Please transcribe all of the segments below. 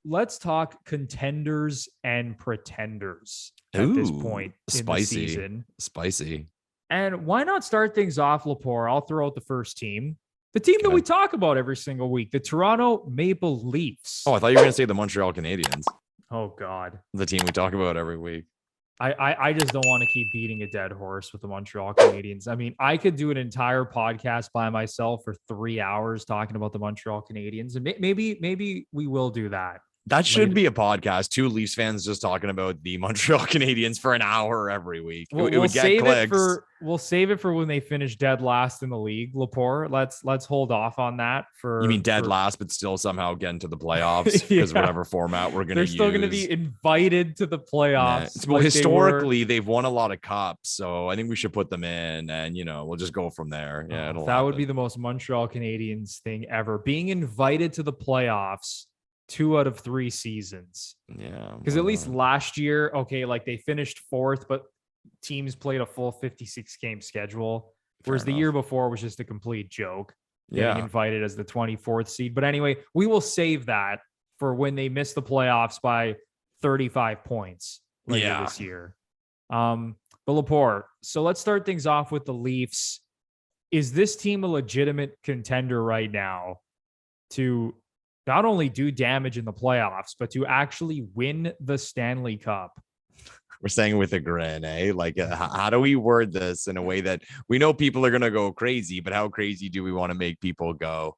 let's talk contenders and pretenders at this point in the season. Spicy. And why not start things off, Lepore? I'll throw out the first team. The team that we talk about every single week, the Toronto Maple Leafs. Oh, I thought you were going to say the Montreal Canadiens. Oh, God. The team we talk about every week. I just don't want to keep beating a dead horse with the Montreal Canadiens. I mean, I could do an entire podcast by myself for 3 hours talking about the Montreal Canadiens. And maybe we will do that. That should be a podcast. 2 Leafs fans just talking about the Montreal Canadiens for an hour every week. It would get clicks. We'll save it for when they finish dead last in the league, Lepore. Let's hold off on that for. You mean dead last, but still somehow get into the playoffs because whatever format we're going to use. They're still going to be invited to the playoffs. Well, historically, they've won a lot of cups, so I think we should put them in, and we'll just go from there. Yeah, that would be the most Montreal Canadiens thing ever. Being invited to the playoffs 2 out of 3 seasons. Yeah. Because at least last year, like they finished 4th, but teams played a full 56 game schedule. Whereas the year before was just a complete joke. Getting invited as the 24th seed. But anyway, we will save that for when they miss the playoffs by 35 points later this year. But Lepore, so let's start things off with the Leafs. Is this team a legitimate contender right now to not only do damage in the playoffs, but to actually win the Stanley Cup? We're saying with a grin, eh? Like, how do we word this in a way that we know people are going to go crazy, but how crazy do we want to make people go?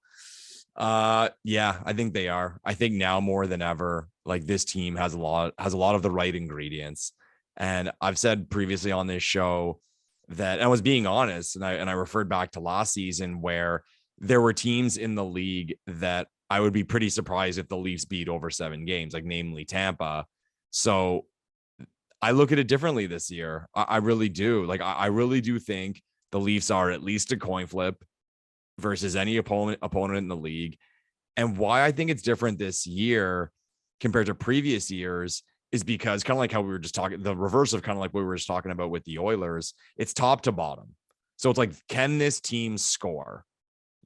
Yeah, I think they are. I think now more than ever, like this team has a lot of the right ingredients. And I've said previously on this show that I was being honest, and I referred back to last season where there were teams in the league that I would be pretty surprised if the Leafs beat over 7 games, like namely Tampa. So I look at it differently this year. I really do. Like, I really do think the Leafs are at least a coin flip versus any opponent in the league. And why I think it's different this year compared to previous years is because kind of like how we were just talking, the reverse of kind of like what we were just talking about with the Oilers, it's top to bottom. So it's like, can this team score?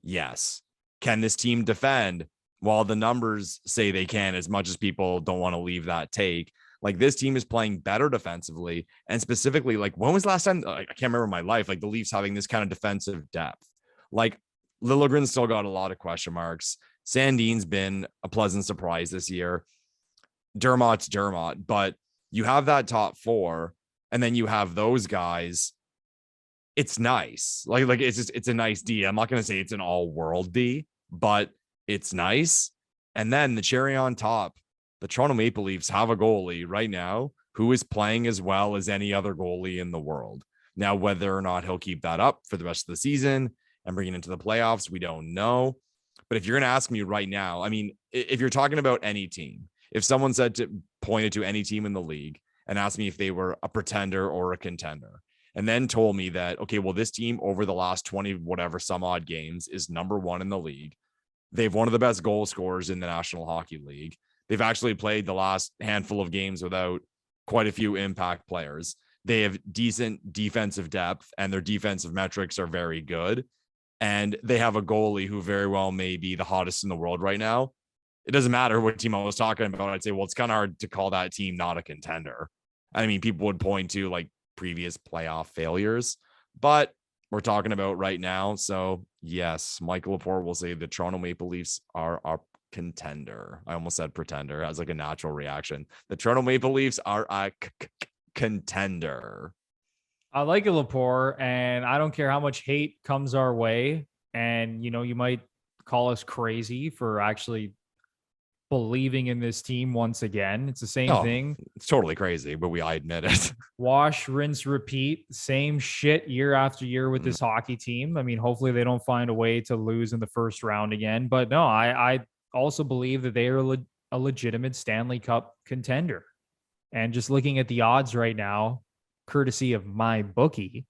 Yes. Can this team defend? While the numbers say they can, as much as people don't want to leave that take, like this team is playing better defensively. And specifically, like when was the last time, I can't remember in my life, like the Leafs having this kind of defensive depth. Like Liljegren's still got a lot of question marks. Sandin's been a pleasant surprise this year. Dermott's Dermott, but you have that top 4 and then you have those guys. It's nice. Like it's a nice D. I'm not going to say it's an all world D, but it's nice. And then the cherry on top, the Toronto Maple Leafs have a goalie right now who is playing as well as any other goalie in the world. Now, whether or not he'll keep that up for the rest of the season and bring it into the playoffs, we don't know. But if you're going to ask me right now, I mean, if you're talking about any team, if someone said to pointed to any team in the league and asked me if they were a pretender or a contender, and then told me that, okay, well, this team over the last 20, whatever, some odd games is number 1 in the league. They've one of the best goal scorers in the National Hockey League. They've actually played the last handful of games without quite a few impact players. They have decent defensive depth and their defensive metrics are very good. And they have a goalie who very well may be the hottest in the world right now. It doesn't matter what team I was talking about. I'd say, well, it's kind of hard to call that team not a contender. I mean, people would point to like previous playoff failures, but we're talking about right now. So yes, Michael Lepore will say the Toronto Maple Leafs are a contender. I almost said pretender as like a natural reaction. The Toronto Maple Leafs are a contender. I like it, Lepore, and I don't care how much hate comes our way. And, you might call us crazy for actually believing in this team once again. It's the same thing. It's totally crazy, but I admit it. Wash, rinse, repeat. Same shit year after year with this hockey team. I mean, hopefully they don't find a way to lose in the first round again. But no, I also believe that they are a legitimate Stanley Cup contender. And just looking at the odds right now, courtesy of my bookie,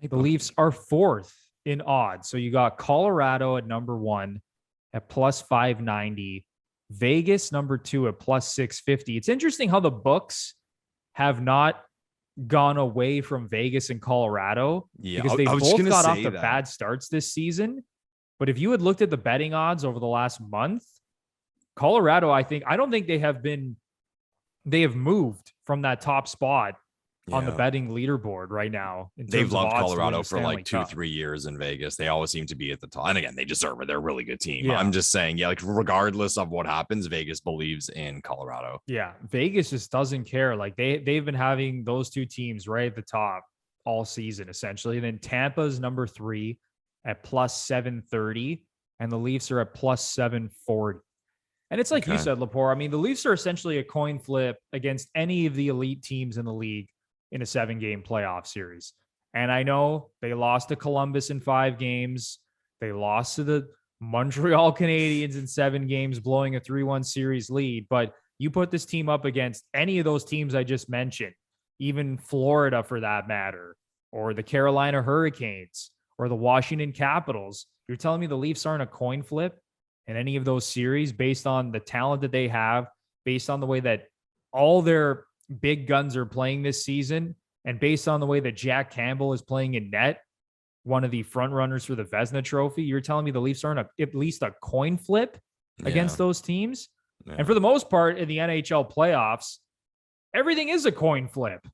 the Leafs are 4th in odds. So you got Colorado at number 1 at plus 590, Vegas number 2 at plus 650. It's interesting how the books have not gone away from Vegas and Colorado because they both got off to bad starts this season. But if you had looked at the betting odds over the last month, Colorado, I don't think they have moved from that top spot on the betting leaderboard right now. They've loved Colorado for Stanley like 2-3 years in Vegas. They always seem to be at the top. And again, they deserve it. They're a really good team. Yeah. I'm just saying, like regardless of what happens, Vegas believes in Colorado. Yeah. Vegas just doesn't care. Like they've been having those two teams right at the top all season, essentially. And then Tampa's number 3 at plus 730, and the Leafs are at plus 740. And it's like you said, Lepore. I mean, the Leafs are essentially a coin flip against any of the elite teams in the league in a 7-game playoff series. And I know they lost to Columbus in 5 games. They lost to the Montreal Canadiens in 7 games, blowing a 3-1 series lead. But you put this team up against any of those teams I just mentioned, even Florida for that matter, or the Carolina Hurricanes, or the Washington Capitals. You're telling me the Leafs aren't a coin flip in any of those series based on the talent that they have, based on the way that all their big guns are playing this season, and based on the way that Jack Campbell is playing in net, one of the front runners for the Vezina Trophy? You're telling me the Leafs aren't at least a coin flip against those teams? Yeah. And for the most part in the NHL playoffs, everything is a coin flip,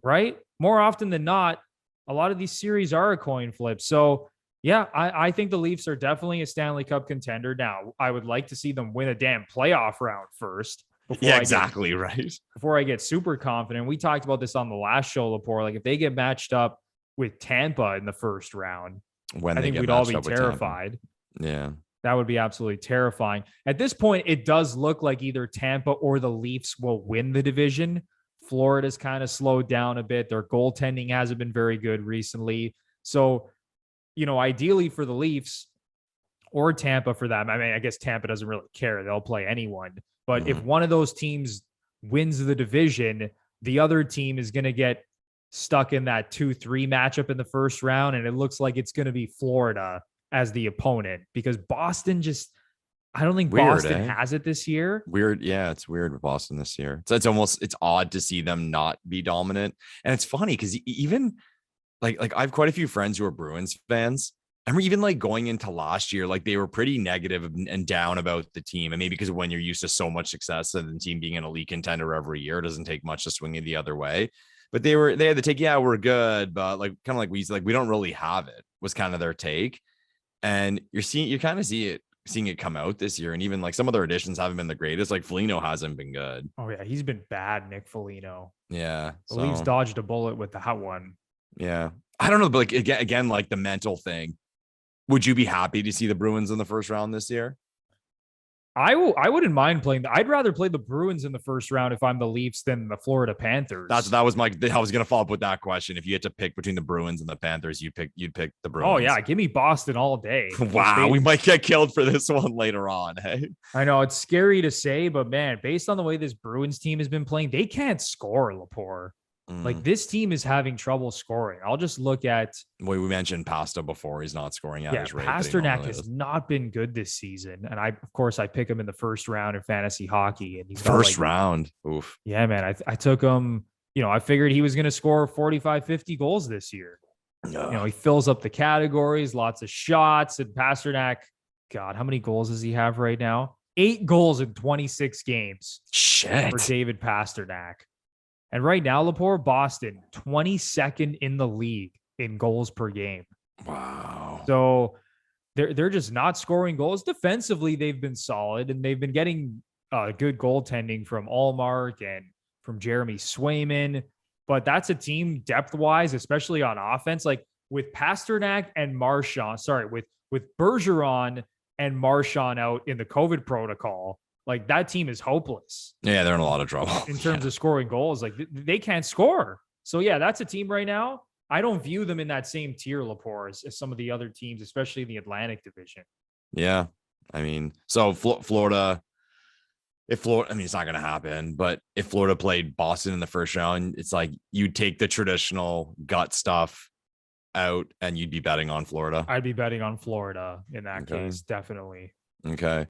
right? More often than not, a lot of these series are a coin flip. So yeah, I think the Leafs are definitely a Stanley Cup contender. Now, I would like to see them win a damn playoff round first. Before I get super confident. We talked about this on the last show, Lepore. Like if they get matched up with Tampa in the first round, I think we'd all be terrified. Yeah. That would be absolutely terrifying. At this point, it does look like either Tampa or the Leafs will win the division. Florida's kind of slowed down a bit. Their goaltending hasn't been very good recently. So, ideally for the Leafs or Tampa for them, I mean, I guess Tampa doesn't really care. They'll play anyone. But if one of those teams wins the division, the other team is going to get stuck in that 2-3 matchup in the first round. And it looks like it's going to be Florida as the opponent, because Boston I don't think Boston has it this year. Weird. Yeah, it's weird with Boston this year. It's odd to see them not be dominant. And it's funny because even like I have quite a few friends who are Bruins fans. I remember even like going into last year, like they were pretty negative and down about the team. And maybe because when you're used to so much success and the team being an elite contender every year, it doesn't take much to swing it the other way. But they had to take, we're good, but like kind of like we don't really have it, was kind of their take. And you kind of seeing it come out this year. And even like some of their additions haven't been the greatest. Like Foligno hasn't been good. Oh yeah, he's been bad, Nick Foligno. Yeah. The Leafs dodged a bullet with the hot one. Yeah. I don't know, but like again, like the mental thing. Would you be happy to see the Bruins in the first round this year? I wouldn't mind playing. I'd rather play the Bruins in the first round if I'm the Leafs than the Florida Panthers. I was going to follow up with that question. If you had to pick between the Bruins and the Panthers, you'd pick the Bruins. Oh yeah, give me Boston all day. Wow, we might get killed for this one later on. Hey, I know it's scary to say, but man, based on the way this Bruins team has been playing, they can't score, Lepore. Like this team is having trouble scoring. I'll just look at. We mentioned Pasta before. He's not scoring at his rate. Pasternak has not been good this season, and I pick him in the first round in fantasy hockey, and he's first round. Oof. Yeah, man. I took him. I figured he was going to score 45, 50 goals this year. He fills up the categories, lots of shots, and Pasternak. God, how many goals does he have right now? 8 goals in 26 games. Shit. For David Pasternak. And right now, Lepore, Boston, 22nd in the league in goals per game. Wow. So they're just not scoring goals. Defensively, they've been solid, and they've been getting good goaltending from Allmark and from Jeremy Swayman. But that's a team depth-wise, especially on offense, like with Pasternak and Marchand, with Bergeron and Marchand out in the COVID protocol. Like that team is hopeless. Yeah, they're in a lot of trouble in terms of scoring goals. Like they can't score. So yeah, that's a team right now. I don't view them in that same tier, Lepore, as some of the other teams, especially in the Atlantic Division. Yeah, I mean, so Florida. It's not going to happen. But if Florida played Boston in the first round, it's like you'd take the traditional gut stuff out and you'd be betting on Florida. I'd be betting on Florida in that case, definitely. Okay.